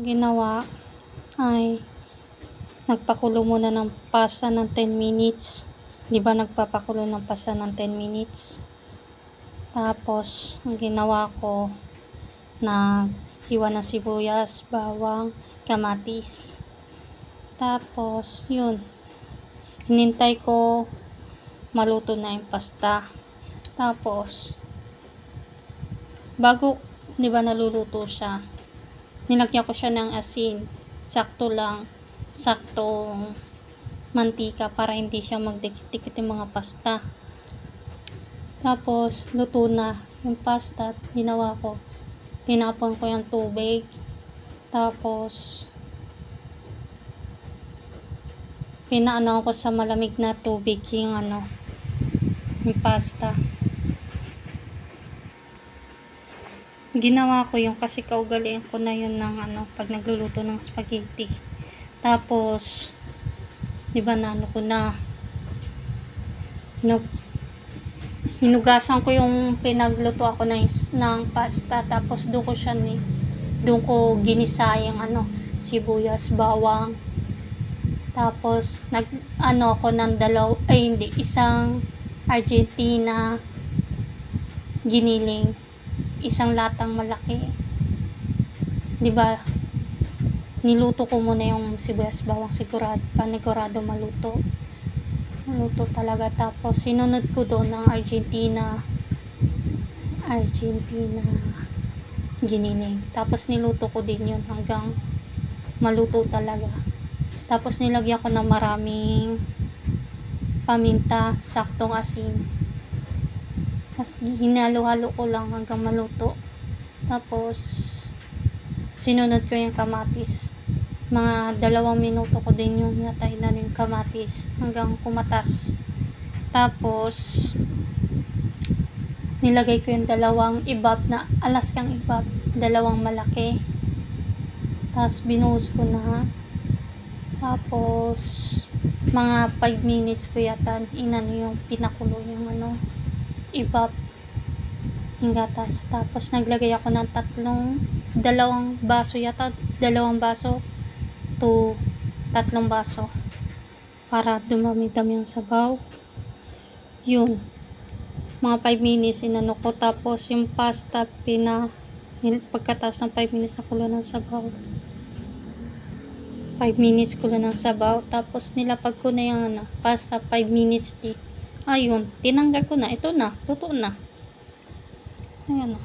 Ang ginawa ay nagpakulo muna ng pasta ng 10 minutes. Di ba nagpapakulo ng pasta ng 10 minutes? Tapos, ang ginawa ko, naghiwa ng sibuyas, bawang, kamatis. Tapos, yun. Hinintay ko maluto na yung pasta. Tapos, bago, di ba naluluto siya, nilagyan ko siya ng asin. Sakto lang. Saktong mantika para hindi siya magdikit-dikit yung mga pasta. Tapos, luto na yung pasta. Ginawa ko, tinapon ko yung tubig. Tapos, pinaano ko sa malamig na tubig yung yung pasta. Ginawa ko yung kasi kaugalian ko na yun ng pag nagluluto ng spaghetti. Tapos, di ba ko na hinugasan ko yung pinagluto ako ng pasta. Tapos doon ko ginisa yung sibuyas, bawang. Tapos ako ng isang Argentina giniling, isang latang malaki. 'Di ba? Niluto ko muna yung sibuyas, bawang, panigurado maluto talaga. Tapos sinunod ko doon ng Argentina giniling. Tapos niluto ko din yun hanggang maluto talaga. Tapos nilagyan ko ng maraming paminta, saktong asin. Tapos hinalo-halo ko lang hanggang maluto. Tapos sinunod ko yung kamatis. Mga 2 minuto ko din yung hinatay na yung kamatis hanggang kumatas. Tapos nilagay ko yung 2 ibab na Alaskang ibab, 2 malaki. Tapos binuhos ko na. Tapos mga 5 minutes ko yata yung pinakulo yung ibab yung gatas. Tapos naglagay ako ng 2 baso yata, 2 baso to 3 baso para dumami-dami yung sabaw. Yun, mga 5 minutes ko. Tapos yung pasta pagkatapos ng 5 minutes na kulo ng sabaw, 5 minutes kulo ng sabaw. Tapos nilapag ko na yung pasta 5 minutes din. Ayun, tinanggal ko na. Ito na, totoo na. Ayan.